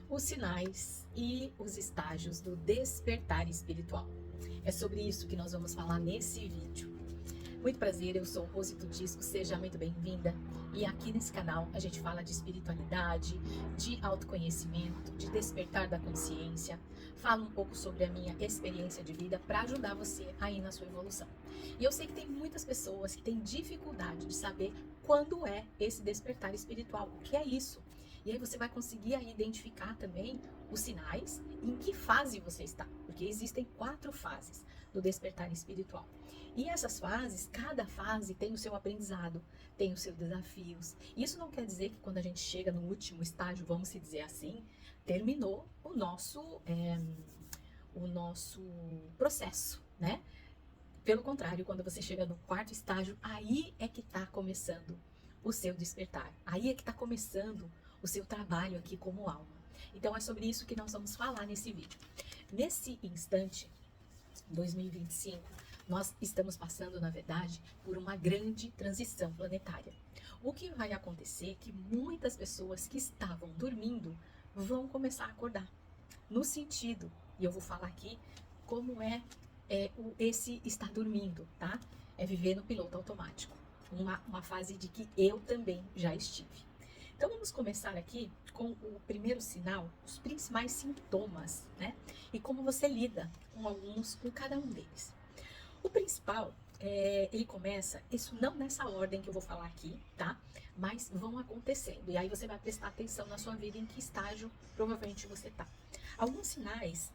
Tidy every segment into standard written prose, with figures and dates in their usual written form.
os sinais e os estágios do despertar espiritual. É sobre isso que nós vamos falar nesse vídeo. Muito prazer, eu sou Rose Tudisco, seja muito bem-vinda. E aqui nesse canal a gente fala de espiritualidade, de autoconhecimento, de despertar da consciência. Falo um pouco sobre a minha experiência de vida para ajudar você aí na sua evolução. E eu sei que tem muitas pessoas que têm dificuldade de saber quando é esse despertar espiritual, o que é isso. E aí você vai conseguir aí identificar também os sinais e em que fase você está, porque existem 4 fases do despertar espiritual. E essas fases, cada fase tem o seu aprendizado, tem os seus desafios. Isso não quer dizer que quando a gente chega no último estágio, vamos se dizer assim, terminou o nosso processo, né? Pelo contrário, quando você chega no 4º estágio, aí é que está começando o seu despertar. Aí é que está começando o seu trabalho aqui como alma. Então é sobre isso que nós vamos falar nesse vídeo. Nesse instante, 2025, nós estamos passando, na verdade, por uma grande transição planetária. O que vai acontecer é que muitas pessoas que estavam dormindo vão começar a acordar. No sentido, e eu vou falar aqui como esse estar dormindo, tá? É viver no piloto automático. Uma fase de que eu também já estive. Então vamos começar aqui com o primeiro sinal, os principais sintomas, né? E como você lida com cada um deles. O principal, ele começa, isso não nessa ordem que eu vou falar aqui, tá? Mas vão acontecendo. E aí você vai prestar atenção na sua vida em que estágio provavelmente você tá. Alguns sinais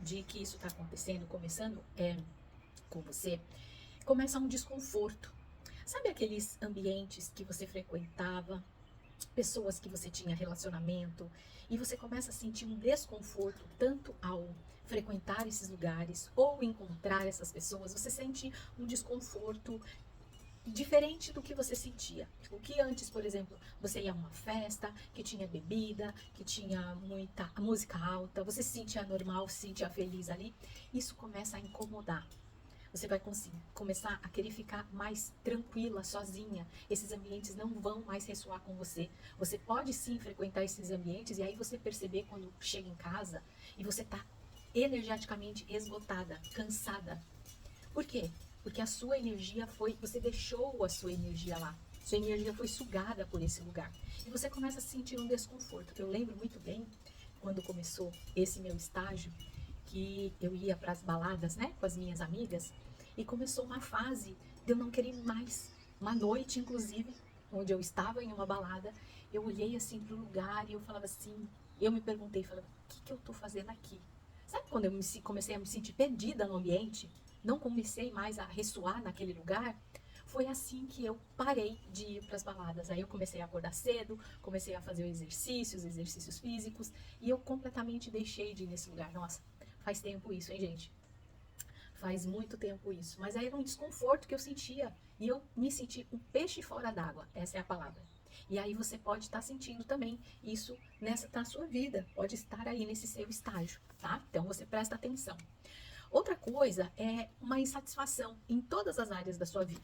de que isso está acontecendo, começando com você, começa um desconforto. Sabe aqueles ambientes que você frequentava, pessoas que você tinha relacionamento, e você começa a sentir um desconforto tanto ao frequentar esses lugares ou encontrar essas pessoas, você sente um desconforto diferente do que você sentia. O que antes, por exemplo, você ia a uma festa que tinha bebida, que tinha muita música alta, você se sentia normal, se sentia feliz ali, isso começa a incomodar. Você vai começar a querer ficar mais tranquila, sozinha. Esses ambientes não vão mais ressoar com você. Você pode sim frequentar esses ambientes e aí você perceber quando chega em casa e você está energeticamente esgotada, cansada. Por quê? Porque a sua energia você deixou a sua energia lá. Sua energia foi sugada por esse lugar. E você começa a sentir um desconforto. Eu lembro muito bem quando começou esse meu estágio, que eu ia para as baladas, né, com as minhas amigas, e começou uma fase de eu não querer mais. Uma noite, inclusive, onde eu estava em uma balada, eu olhei assim para o lugar e eu falava assim, eu me perguntei, falava, o que eu estou fazendo aqui? Sabe quando eu comecei a me sentir perdida no ambiente? Não comecei mais a ressoar naquele lugar? Foi assim que eu parei de ir para as baladas. Aí eu comecei a acordar cedo, comecei a fazer os exercícios físicos, e eu completamente deixei de ir nesse lugar. Nossa, faz tempo isso, hein, gente? Faz muito tempo isso. Mas aí era um desconforto que eu sentia. E eu me senti um peixe fora d'água. Essa é a palavra. E aí você pode estar sentindo também isso na sua vida. Pode estar aí nesse seu estágio, tá? Então você presta atenção. Outra coisa é uma insatisfação em todas as áreas da sua vida.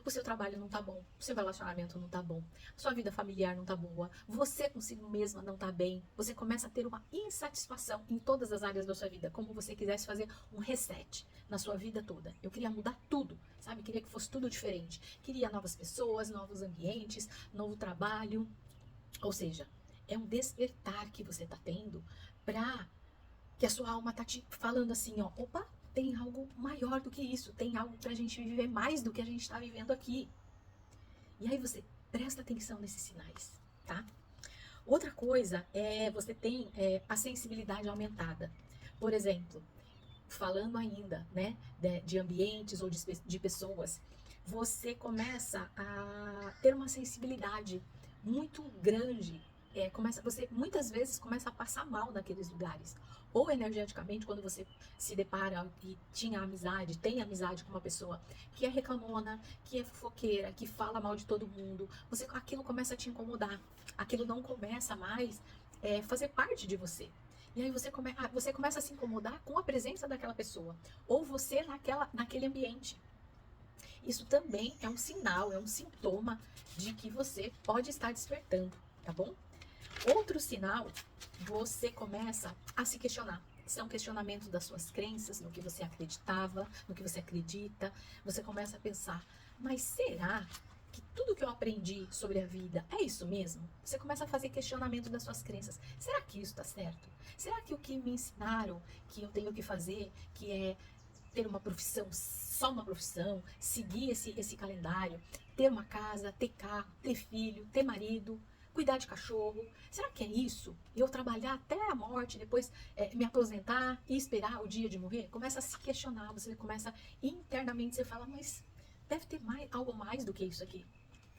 O seu trabalho não tá bom, o seu relacionamento não tá bom, sua vida familiar não tá boa, você consigo mesma não tá bem, você começa a ter uma insatisfação em todas as áreas da sua vida, como você quisesse fazer um reset na sua vida toda. Eu queria mudar tudo, sabe? Queria que fosse tudo diferente. Queria novas pessoas, novos ambientes, novo trabalho. Ou seja, é um despertar que você tá tendo para que a sua alma tá te falando assim, ó, opa, tem algo maior do que isso, tem algo pra gente viver mais do que a gente tá vivendo aqui. E aí você presta atenção nesses sinais, tá? Outra coisa é você tem a sensibilidade aumentada. Por exemplo, falando ainda, né, de ambientes ou de pessoas, você começa a ter uma sensibilidade muito grande. Você muitas vezes começa a passar mal naqueles lugares. Ou energeticamente, quando você se depara e tem amizade com uma pessoa que é reclamona, que é fofoqueira, que fala mal de todo mundo, aquilo começa a te incomodar. Aquilo não começa mais fazer parte de você. E aí você começa a se incomodar com a presença daquela pessoa, ou você naquele ambiente. Isso também é um sinal, é um sintoma de que você pode estar despertando, tá bom? Outro sinal você começa a se questionar. São questionamentos das suas crenças, no que você acreditava, no que você acredita. Você começa a pensar, mas será que tudo que eu aprendi sobre a vida é isso mesmo? Você começa a fazer questionamento das suas crenças. Será que isso está certo? Será que o que me ensinaram que eu tenho que fazer, que é ter uma profissão, só uma profissão, seguir esse calendário, ter uma casa, ter carro, ter filho, ter marido, cuidar de cachorro. Será que é isso? Eu trabalhar até a morte, depois me aposentar e esperar o dia de morrer? Começa a se questionar, você começa internamente, você fala, mas deve ter algo mais do que isso aqui.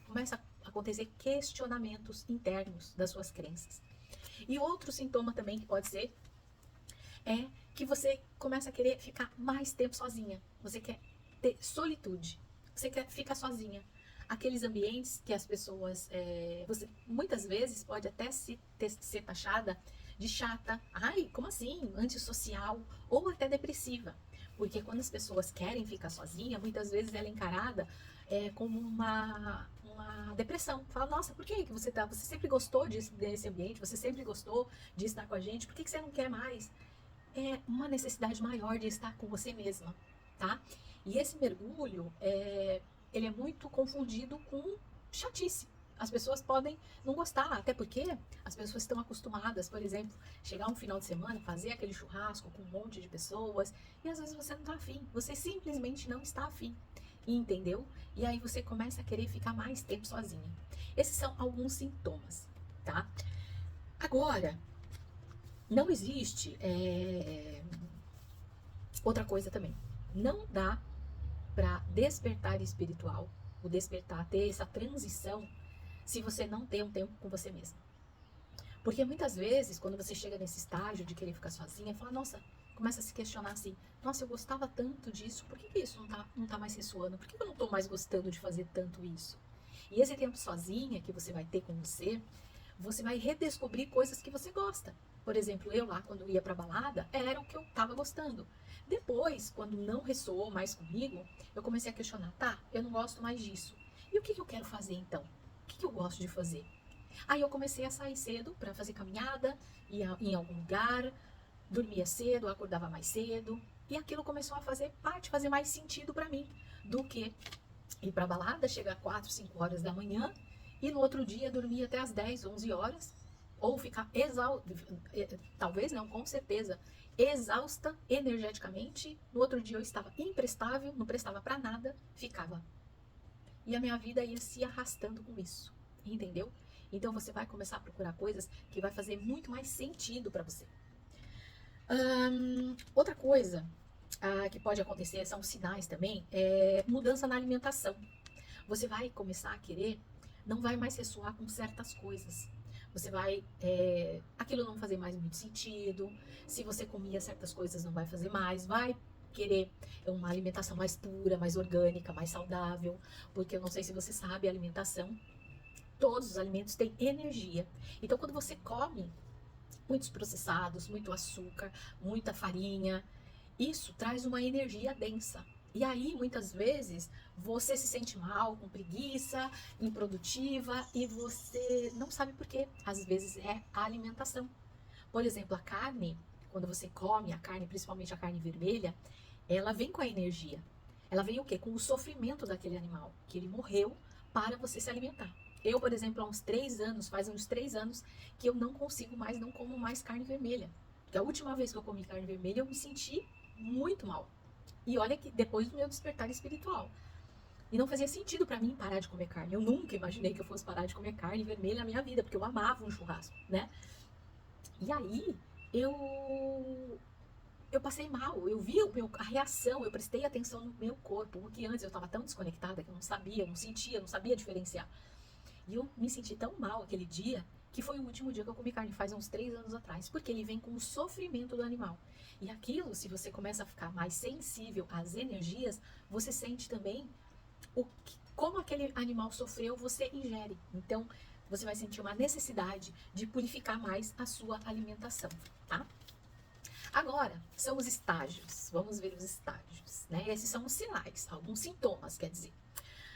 Começa a acontecer questionamentos internos das suas crenças. E outro sintoma também que pode ser é que você começa a querer ficar mais tempo sozinha. Você quer ter solitude. Você quer ficar sozinha. Aqueles ambientes que as pessoas... você muitas vezes pode até ser taxada de chata. Ai, como assim? Antissocial. Ou até depressiva. Porque quando as pessoas querem ficar sozinha, muitas vezes ela é encarada como uma depressão. Fala, nossa, por que você tá? Você sempre gostou desse ambiente, você sempre gostou de estar com a gente, por que você não quer mais? É uma necessidade maior de estar com você mesma, tá? E esse mergulho, ele é muito confundido com chatice. As pessoas podem não gostar, até porque as pessoas estão acostumadas, por exemplo, chegar um final de semana, fazer aquele churrasco com um monte de pessoas, e às vezes você não está afim, você simplesmente não está afim, entendeu? E aí você começa a querer ficar mais tempo sozinha. Esses são alguns sintomas, tá? Agora, não existe outra coisa também. Não dá para despertar espiritual, o despertar, ter essa transição, se você não tem um tempo com você mesma. Porque muitas vezes, quando você chega nesse estágio de querer ficar sozinha, fala, nossa, começa a se questionar assim, nossa, eu gostava tanto disso, por que isso não tá mais ressoando? Por que eu não tô mais gostando de fazer tanto isso? E esse tempo sozinha que você vai ter com você vai redescobrir coisas que você gosta. Por exemplo, eu lá, quando ia pra balada, era o que eu tava gostando. Depois, quando não ressoou mais comigo, eu comecei a questionar, tá, eu não gosto mais disso. E o que eu quero fazer então? O que eu gosto de fazer? Aí eu comecei a sair cedo para fazer caminhada, ia em algum lugar, dormia cedo, acordava mais cedo, e aquilo começou a fazer parte, fazer mais sentido para mim do que ir para balada, chegar 4, 5 horas da manhã e no outro dia dormir até as 10, 11 horas, ou ficar exausta, talvez não, com certeza, exausta energeticamente. No outro dia eu estava imprestável, não prestava para nada, ficava. E a minha vida ia se arrastando com isso, entendeu? Então você vai começar a procurar coisas que vai fazer muito mais sentido para você. Outra coisa que pode acontecer, são sinais também, mudança na alimentação. Você vai começar a querer, não vai mais ressoar com certas coisas. Você vai, aquilo não fazer mais muito sentido. Se você comia certas coisas, não vai fazer mais. Vai querer uma alimentação mais pura, mais orgânica, mais saudável. Porque eu não sei se você sabe, a alimentação, todos os alimentos têm energia. Então, quando você come muitos processados, muito açúcar, muita farinha, isso traz uma energia densa. E aí, muitas vezes, você se sente mal, com preguiça, improdutiva, e você não sabe por quê. Às vezes é a alimentação. Por exemplo, a carne, quando você come a carne, principalmente a carne vermelha, ela vem com a energia. Ela vem o quê? Com o sofrimento daquele animal, que ele morreu para você se alimentar. Eu, por exemplo, há uns 3 anos, faz uns 3 anos, que eu não consigo mais, não como mais carne vermelha. Porque a última vez que eu comi carne vermelha, eu me senti muito mal. E olha que depois do meu despertar espiritual. E não fazia sentido para mim parar de comer carne. Eu nunca imaginei que eu fosse parar de comer carne vermelha na minha vida, porque eu amava um churrasco, né? E aí, eu passei mal, eu vi a reação, eu prestei atenção no meu corpo, porque antes eu estava tão desconectada que eu não sabia, não sentia, não sabia diferenciar. E eu me senti tão mal aquele dia, que foi o último dia que eu comi carne, faz uns 3 anos atrás, porque ele vem com o sofrimento do animal. E aquilo, se você começa a ficar mais sensível às energias, você sente também como aquele animal sofreu, você ingere. Então, você vai sentir uma necessidade de purificar mais a sua alimentação, tá? Agora, são os estágios. Vamos ver os estágios, né? Esses são os sinais, alguns sintomas, quer dizer.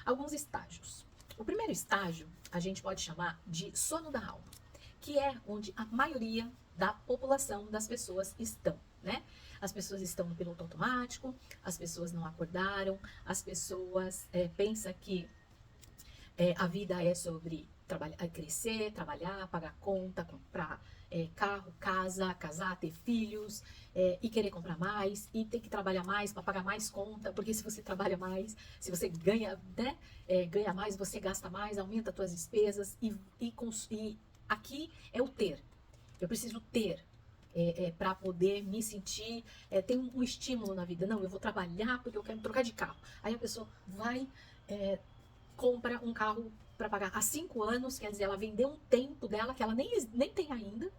Alguns estágios. O primeiro estágio, a gente pode chamar de sono da alma. que é onde a maioria da população das pessoas estão, né? As pessoas estão no piloto automático, as pessoas não acordaram, as pessoas pensam que a vida é sobre crescer, trabalhar, pagar conta, comprar carro, casa, casar, ter filhos, e querer comprar mais, e ter que trabalhar mais para pagar mais conta, porque se você trabalha mais, se você ganha, né, ganha mais, você gasta mais, aumenta as suas despesas, e aqui é o ter. Eu preciso ter para poder me sentir, ter um estímulo na vida. Não, eu vou trabalhar porque eu quero trocar de carro. Aí a pessoa vai, compra um carro para pagar há 5 anos, quer dizer, ela vendeu um tempo dela que ela nem tem ainda,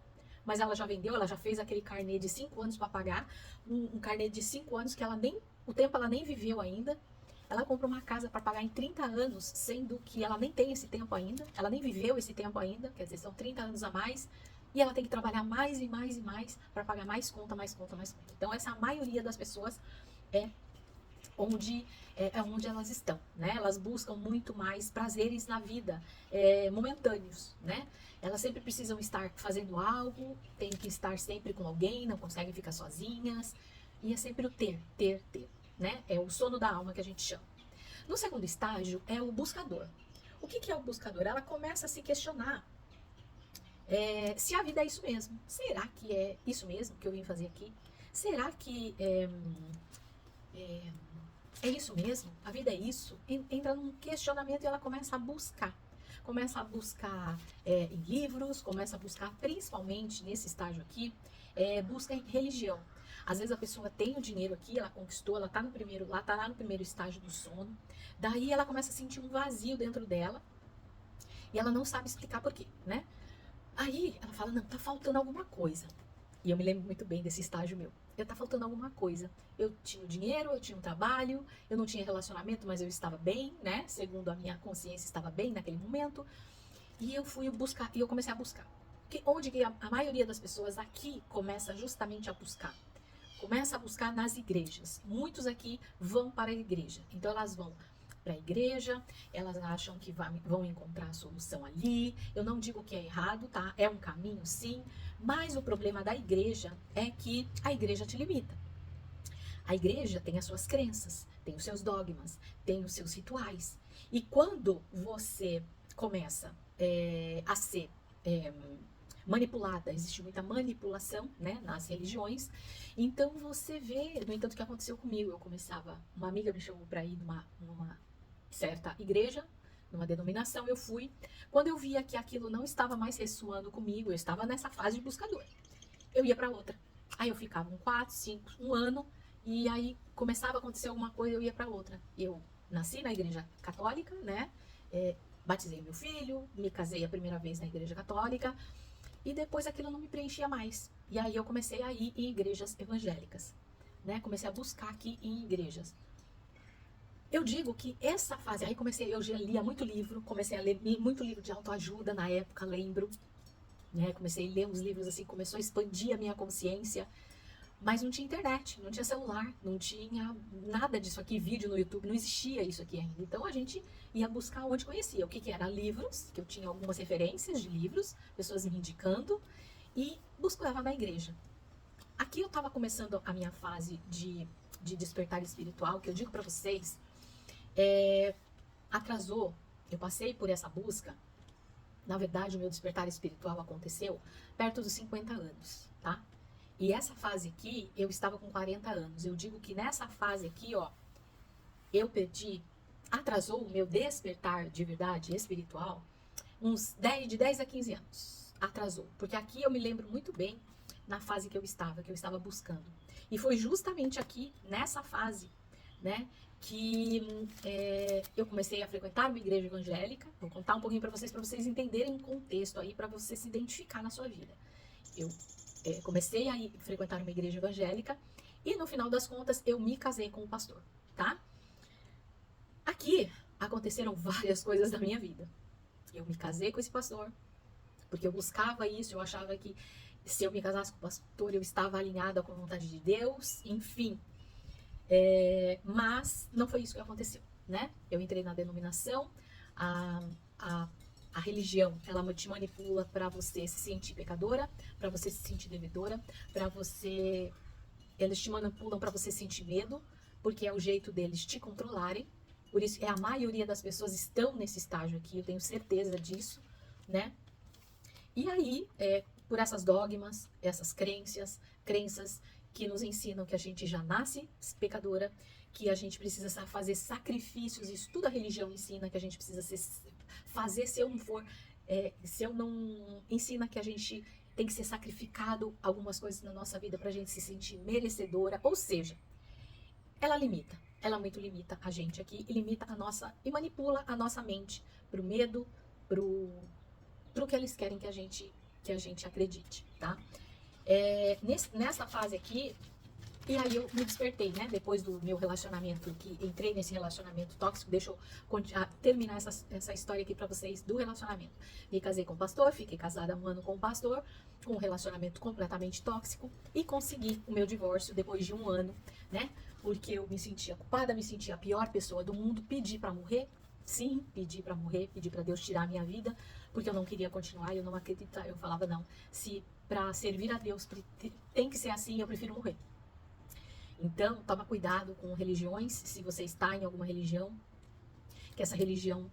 mas ela já vendeu, ela já fez aquele carnê de 5 anos para pagar, um carnê de 5 anos que ela nem, o tempo ela nem viveu ainda. Ela compra uma casa para pagar em 30 anos, sendo que ela nem tem esse tempo ainda, ela nem viveu esse tempo ainda, quer dizer, são 30 anos a mais, e ela tem que trabalhar mais e mais e mais para pagar mais conta, mais conta, mais conta. Então, essa é a maioria das pessoas é onde elas estão, né? Elas buscam muito mais prazeres na vida, momentâneos, né? Elas sempre precisam estar fazendo algo, tem que estar sempre com alguém, não conseguem ficar sozinhas, e é sempre o ter, né? É o sono da alma que a gente chama. No segundo estágio é o buscador. O que é o buscador? Ela começa a se questionar se a vida é isso mesmo. Será que é isso mesmo que eu vim fazer aqui? Será que é isso mesmo? A vida é isso? Entra num questionamento e ela começa a buscar. Começa a buscar em livros, começa a buscar, principalmente nesse estágio aqui, busca em religião. Às vezes a pessoa tem o dinheiro aqui, ela conquistou, ela tá lá no primeiro estágio do sono. Daí ela começa a sentir um vazio dentro dela e ela não sabe explicar por quê, né? Aí ela fala, não, tá faltando alguma coisa. E eu me lembro muito bem desse estágio meu. Tá faltando alguma coisa. Eu tinha o dinheiro, eu tinha um trabalho, eu não tinha relacionamento, mas eu estava bem, né? Segundo a minha consciência, estava bem naquele momento. E eu fui buscar, e eu comecei a buscar. Onde a maioria das pessoas aqui começa justamente a buscar? Começa a buscar nas igrejas. Muitos aqui vão para a igreja. Então elas vão para a igreja, elas acham que vão encontrar a solução ali. Eu não digo que é errado, tá? É um caminho, sim. Mas o problema da igreja é que a igreja te limita. A igreja tem as suas crenças, tem os seus dogmas, tem os seus rituais. E quando você começa a ser manipulada, existe muita manipulação, né, nas religiões, então você vê, no entanto, o que aconteceu comigo, uma amiga me chamou para ir numa certa igreja, numa denominação, eu fui, quando eu via que aquilo não estava mais ressoando comigo, eu estava nessa fase de buscador, eu ia para outra, aí eu ficava 4, 5, um ano, e aí começava a acontecer alguma coisa, eu ia para outra, eu nasci na igreja católica, né, batizei meu filho, me casei a primeira vez na igreja católica, e depois aquilo não me preenchia mais. E aí eu comecei a ir em igrejas evangélicas, né? Comecei a buscar aqui em igrejas. Eu digo que essa fase, eu já lia muito livro, comecei a ler muito livro de autoajuda na época, lembro, né? Comecei a ler uns livros assim, começou a expandir a minha consciência, mas não tinha internet, não tinha celular, não tinha nada disso aqui, vídeo no YouTube, não existia isso aqui ainda. Então a gente ia buscar onde conhecia. O que era? Livros, que eu tinha algumas referências de livros, pessoas me indicando, e buscava na igreja. Aqui eu estava começando a minha fase de despertar espiritual, que eu digo para vocês, atrasou. Eu passei por essa busca. Na verdade, o meu despertar espiritual aconteceu perto dos 50 anos, tá? E essa fase aqui, eu estava com 40 anos. Eu digo que nessa fase aqui, ó, atrasou o meu despertar de verdade espiritual uns de 10 a 15 anos. Atrasou. Porque aqui eu me lembro muito bem na fase que eu estava buscando. E foi justamente aqui, nessa fase, né, que eu comecei a frequentar uma igreja evangélica. Vou contar um pouquinho para vocês entenderem o contexto aí, para você se identificar na sua vida. Eu comecei a frequentar uma igreja evangélica e no final das contas eu me casei com o pastor, tá? Aqui aconteceram várias coisas da minha vida. Eu me casei com esse pastor porque eu buscava isso, eu achava que se eu me casasse com o pastor eu estava alinhada com a vontade de Deus, enfim. Mas não foi isso que aconteceu, né? Eu entrei na denominação, a A religião, ela te manipula para você se sentir pecadora, para você se sentir devedora, para você... Eles te manipulam para você sentir medo, porque é o jeito deles te controlarem. Por isso, a maioria das pessoas estão nesse estágio aqui, eu tenho certeza disso, né? E aí, por essas dogmas, essas crenças que nos ensinam que a gente já nasce pecadora, que a gente precisa fazer sacrifícios, isso tudo a religião ensina, que a gente precisa fazer se eu não for, se eu não ensina que a gente tem que ser sacrificado algumas coisas na nossa vida para a gente se sentir merecedora, ou seja, ela muito limita a gente aqui e limita a nossa, e manipula a nossa mente pro medo, pro que eles querem que a gente acredite, tá? Nessa fase aqui, e aí eu me despertei, né? Depois do meu relacionamento, que entrei nesse relacionamento tóxico, deixa eu terminar essa história aqui pra vocês do relacionamento. Me casei com o pastor, fiquei casada 1 ano com o pastor, com um relacionamento completamente tóxico, e consegui o meu divórcio depois de 1 ano, né? Porque eu me sentia culpada, me sentia a pior pessoa do mundo, pedi pra morrer. Sim, pedi pra morrer, pedi pra Deus tirar a minha vida, porque eu não queria continuar, eu não acreditava, eu falava não, se pra servir a Deus tem que ser assim, eu prefiro morrer. Então, toma cuidado com religiões, se você está em alguma religião, que essa religião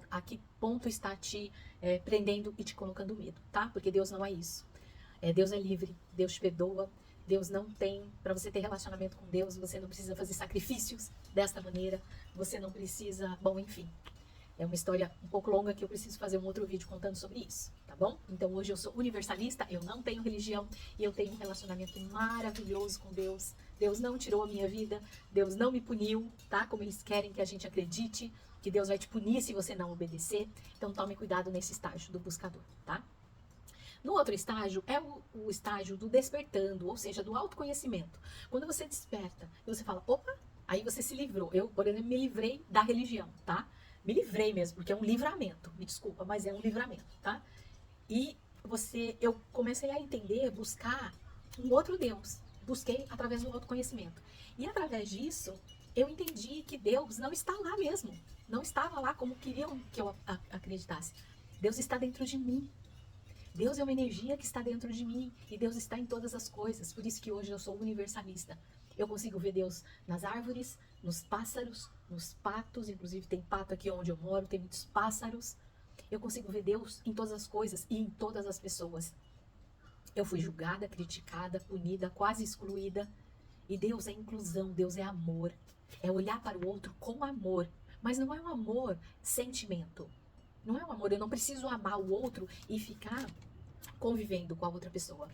a que ponto está te prendendo e te colocando medo, tá? Porque Deus não é isso. Deus é livre, Deus te perdoa, Deus não tem, para você ter relacionamento com Deus, você não precisa fazer sacrifícios desta maneira, você não precisa, bom, enfim. É uma história um pouco longa que eu preciso fazer um outro vídeo contando sobre isso, tá bom? Então hoje eu sou universalista, eu não tenho religião e eu tenho um relacionamento maravilhoso com Deus. Deus não tirou a minha vida, Deus não me puniu, tá? Como eles querem que a gente acredite, que Deus vai te punir se você não obedecer. Então tome cuidado nesse estágio do buscador, tá? No outro estágio é o estágio do despertando, ou seja, do autoconhecimento. Quando você desperta e você fala, opa, aí você se livrou. Eu, por exemplo, me livrei da religião, tá? Me livrei mesmo, porque é um livramento. Me desculpa, mas é um livramento, tá? E eu comecei a entender, buscar um outro Deus. Busquei através do autoconhecimento. E através disso, eu entendi que Deus não está lá mesmo. Não estava lá como queriam que eu acreditasse. Deus está dentro de mim. Deus é uma energia que está dentro de mim e Deus está em todas as coisas. Por isso que hoje eu sou universalista. Eu consigo ver Deus nas árvores, nos pássaros, nos patos. Inclusive tem pato aqui onde eu moro, tem muitos pássaros. Eu consigo ver Deus em todas as coisas e em todas as pessoas. Eu fui julgada, criticada, punida, quase excluída. E Deus é inclusão, Deus é amor. É olhar para o outro com amor. Mas não é um amor sentimento. Não é um amor, eu não preciso amar o outro e ficar convivendo com a outra pessoa.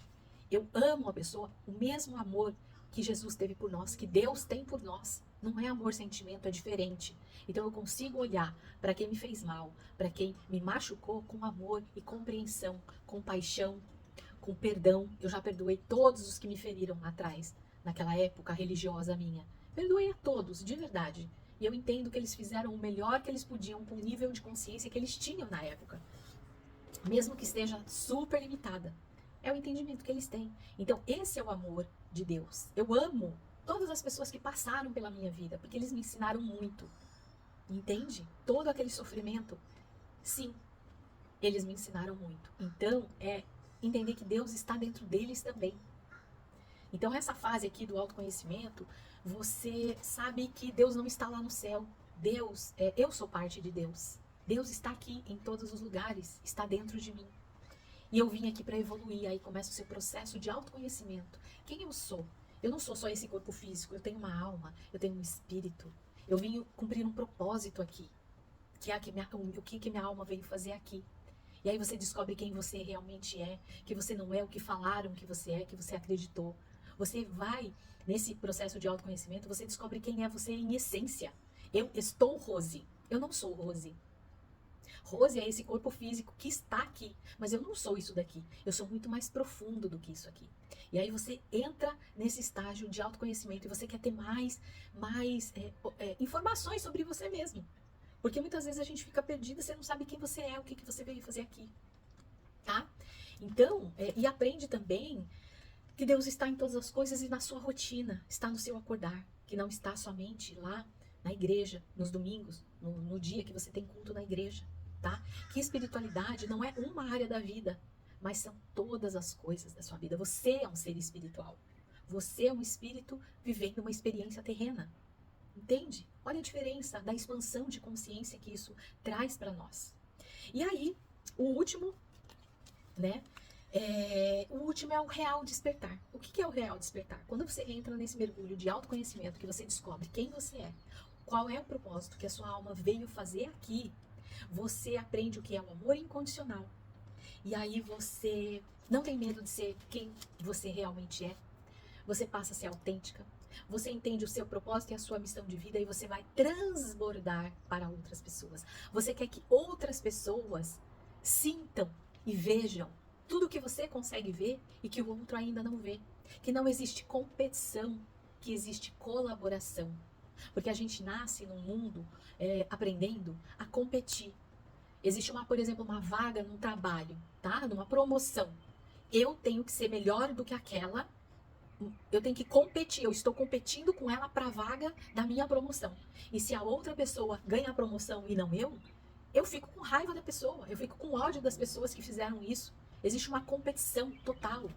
Eu amo a pessoa, o mesmo amor que Jesus teve por nós, que Deus tem por nós. Não é amor sentimento, é diferente. Então eu consigo olhar para quem me fez mal, para quem me machucou com amor e compreensão, compaixão, com perdão. Eu já perdoei todos os que me feriram lá atrás, naquela época religiosa minha. Perdoei a todos, de verdade. E eu entendo que eles fizeram o melhor que eles podiam com o nível de consciência que eles tinham na época. Mesmo que esteja super limitada. É o entendimento que eles têm. Então, esse é o amor de Deus. Eu amo todas as pessoas que passaram pela minha vida, porque eles me ensinaram muito. Entende? Todo aquele sofrimento, sim, eles me ensinaram muito. Então, é entender que Deus está dentro deles também. Então, essa fase aqui do autoconhecimento, você sabe que Deus não está lá no céu. Deus, eu sou parte de Deus. Deus está aqui em todos os lugares, está dentro de mim. E eu vim aqui para evoluir, aí começa o seu processo de autoconhecimento. Quem eu sou? Eu não sou só esse corpo físico, eu tenho uma alma, eu tenho um espírito. Eu vim cumprir um propósito aqui, que é o que minha alma veio fazer aqui. E aí você descobre quem você realmente é, que você não é o que falaram que você é, que você acreditou. Você vai, nesse processo de autoconhecimento, você descobre quem é você em essência. Eu estou Rose, eu não sou Rose. Rose é esse corpo físico que está aqui, mas eu não sou isso daqui. Eu sou muito mais profundo do que isso aqui. E aí você entra nesse estágio de autoconhecimento e você quer ter mais informações sobre você mesmo. Porque muitas vezes a gente fica perdida, você não sabe quem você é, o que você veio fazer aqui. Tá? Então, e aprende também que Deus está em todas as coisas e na sua rotina, está no seu acordar, que não está somente lá na igreja, nos domingos, no dia que você tem culto na igreja. tá? Que espiritualidade não é uma área da vida, mas são todas as coisas da sua vida. Você é um ser espiritual. Você é um espírito vivendo uma experiência terrena. Entende? Olha a diferença da expansão de consciência que isso traz para nós. E aí, o último, né? O último é o real despertar. O que é o real despertar? Quando você entra nesse mergulho de autoconhecimento, que você descobre quem você é, qual é o propósito que a sua alma veio fazer aqui, você aprende o que é o amor incondicional. E aí você não tem medo de ser quem você realmente é. Você passa a ser autêntica. Você entende o seu propósito e a sua missão de vida e você vai transbordar para outras pessoas. Você quer que outras pessoas sintam e vejam tudo que você consegue ver e que o outro ainda não vê. Que não existe competição, que existe colaboração. Porque a gente nasce num mundo aprendendo a competir. Existe por exemplo, uma vaga num trabalho, tá? Numa promoção. Eu tenho que ser melhor do que aquela. Eu tenho que competir, eu estou competindo com ela para a vaga da minha promoção. E se a outra pessoa ganha a promoção e não eu fico com raiva da pessoa, eu fico com ódio das pessoas que fizeram isso. Existe uma competição total.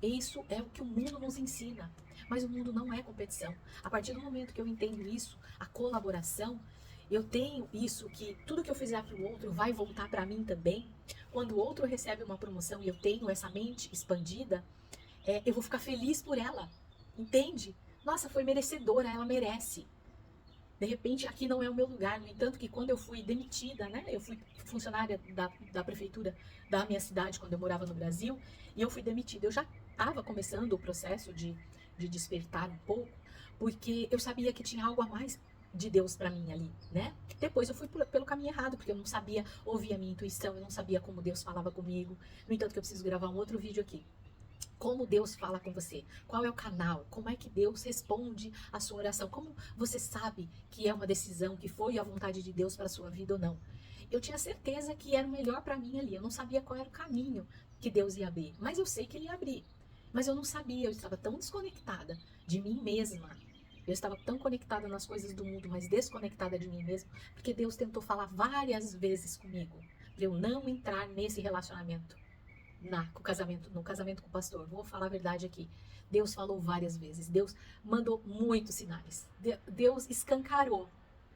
E isso é o que o mundo nos ensina. Mas o mundo não é competição. A partir do momento que eu entendo isso, a colaboração, eu tenho isso que tudo que eu fizer para o outro vai voltar para mim também. Quando o outro recebe uma promoção e eu tenho essa mente expandida, eu vou ficar feliz por ela, entende? Nossa, foi merecedora, ela merece. De repente, aqui não é o meu lugar. No entanto, que quando eu fui demitida, né? Eu fui funcionária da prefeitura da minha cidade, quando eu morava no Brasil, e eu fui demitida. Eu já estava começando o processo de despertar um pouco, porque eu sabia que tinha algo a mais de Deus para mim ali, né? Depois eu fui pelo caminho errado, porque eu não sabia ouvir a minha intuição, eu não sabia como Deus falava comigo. No entanto, que eu preciso gravar um outro vídeo aqui. Como Deus fala com você? Qual é o canal? Como é que Deus responde a sua oração? Como você sabe que é uma decisão, que foi a vontade de Deus para a sua vida ou não? Eu tinha certeza que era o melhor para mim ali. Eu não sabia qual era o caminho que Deus ia abrir, mas eu sei que Ele ia abrir. Mas eu não sabia, eu estava tão desconectada de mim mesma. Eu estava tão conectada nas coisas do mundo, mas desconectada de mim mesma, porque Deus tentou falar várias vezes comigo para eu não entrar nesse relacionamento. No casamento com o pastor. Vou falar a verdade aqui. Deus falou várias vezes. Deus mandou muitos sinais. Deus escancarou.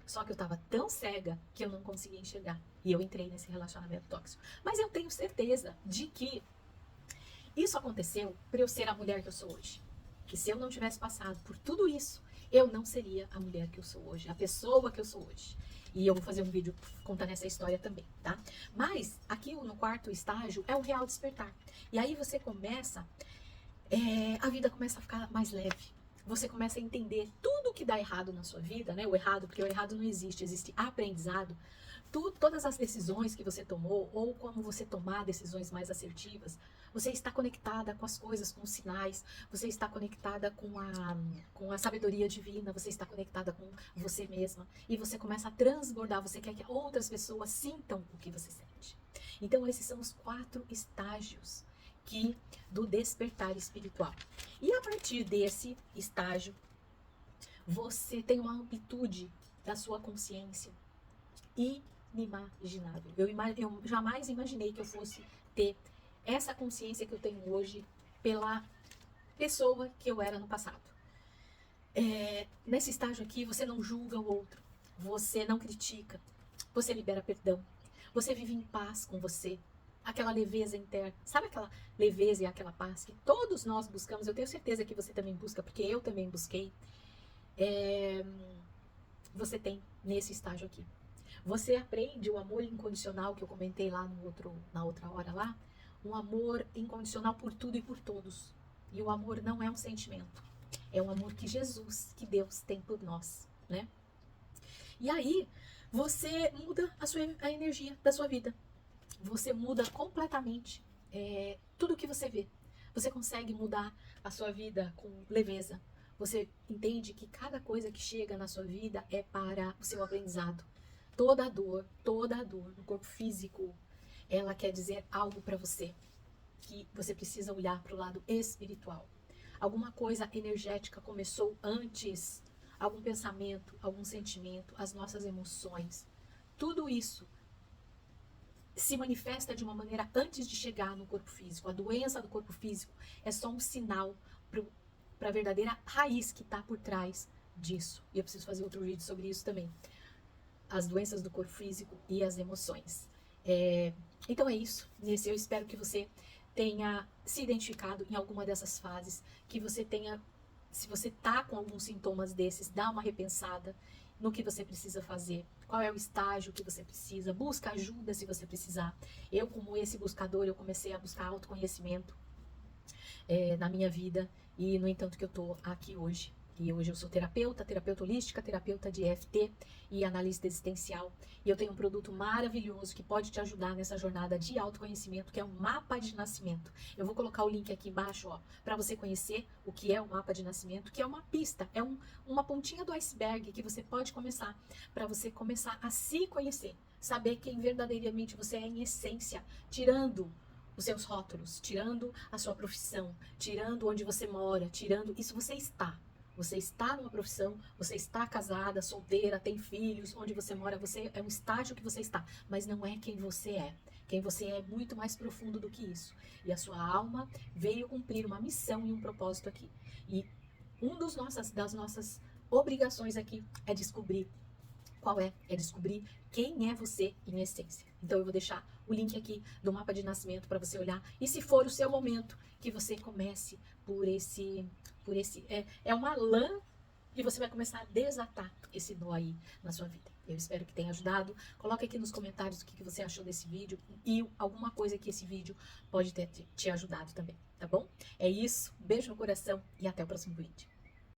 Só que eu estava tão cega que eu não conseguia enxergar. E eu entrei nesse relacionamento tóxico. Mas eu tenho certeza de que isso aconteceu para eu ser a mulher que eu sou hoje. Que se eu não tivesse passado por tudo isso, eu não seria a mulher que eu sou hoje, a pessoa que eu sou hoje. E eu vou fazer um vídeo contando essa história também, tá? Mas aqui no quarto estágio é o real despertar. E aí você começa, a vida começa a ficar mais leve. Você começa a entender tudo que dá errado na sua vida, né? O errado, porque o errado não existe, existe aprendizado. Todas as decisões que você tomou, ou como você tomar decisões mais assertivas, você está conectada com as coisas, com os sinais, você está conectada com a sabedoria divina, você está conectada com você mesma, e você começa a transbordar, você quer que outras pessoas sintam o que você sente. Então esses são os 4 estágios do despertar espiritual. E a partir desse estágio, você tem uma amplitude da sua consciência inimaginável. Eu jamais imaginei que eu fosse ter essa consciência que eu tenho hoje pela pessoa que eu era no passado. Nesse estágio aqui, você não julga o outro, você não critica, você libera perdão, você vive em paz com você, aquela leveza interna. Sabe aquela leveza e aquela paz que todos nós buscamos? Eu tenho certeza que você também busca, porque eu também busquei. Você tem nesse estágio aqui. Você aprende o amor incondicional que eu comentei lá na outra hora lá. Um amor incondicional por tudo e por todos. E o amor não é um sentimento. É um amor que Jesus, que Deus tem por nós, né? E aí, você muda a energia da sua vida. Você muda completamente tudo que você vê. Você consegue mudar a sua vida com leveza. Você entende que cada coisa que chega na sua vida é para o seu aprendizado. Toda a dor no corpo físico, ela quer dizer algo para você, que você precisa olhar para o lado espiritual. Alguma coisa energética começou antes, algum pensamento, algum sentimento, as nossas emoções. Tudo isso se manifesta de uma maneira antes de chegar no corpo físico. A doença do corpo físico é só um sinal para a verdadeira raiz que está por trás disso. E eu preciso fazer outro vídeo sobre isso também. As doenças do corpo físico e as emoções. Então é isso. Eu espero que você tenha se identificado em alguma dessas fases, que você tenha, se você tá com alguns sintomas desses, dá uma repensada no que você precisa fazer, qual é o estágio que você precisa, busca ajuda se você precisar. Eu, como esse buscador, eu comecei a buscar autoconhecimento na minha vida, e no entanto que eu tô aqui hoje. E hoje eu sou terapeuta holística, terapeuta de EFT e analista existencial. E eu tenho um produto maravilhoso que pode te ajudar nessa jornada de autoconhecimento, que é um mapa de nascimento. Eu vou colocar o link aqui embaixo, ó, para você conhecer o que é o mapa de nascimento, que é uma pista, é uma pontinha do iceberg que você pode começar, para você começar a se conhecer, saber quem verdadeiramente você é em essência, tirando os seus rótulos, tirando a sua profissão, tirando onde você mora, tirando isso. Você está. Você está numa profissão, você está casada, solteira, tem filhos, onde você mora, você é um estágio que você está, mas não é quem você é. Quem você é muito mais profundo do que isso. E a sua alma veio cumprir uma missão e um propósito aqui. E das nossas obrigações aqui é descobrir qual é? É descobrir quem é você em essência. Então eu vou deixar o link aqui do mapa de nascimento para você olhar. E se for o seu momento, que você comece por esse é uma lã, e você vai começar a desatar esse nó aí na sua vida. Eu espero que tenha ajudado. Coloque aqui nos comentários o que você achou desse vídeo e alguma coisa que esse vídeo pode ter te ajudado também, tá bom? É isso, beijo no coração e até o próximo vídeo.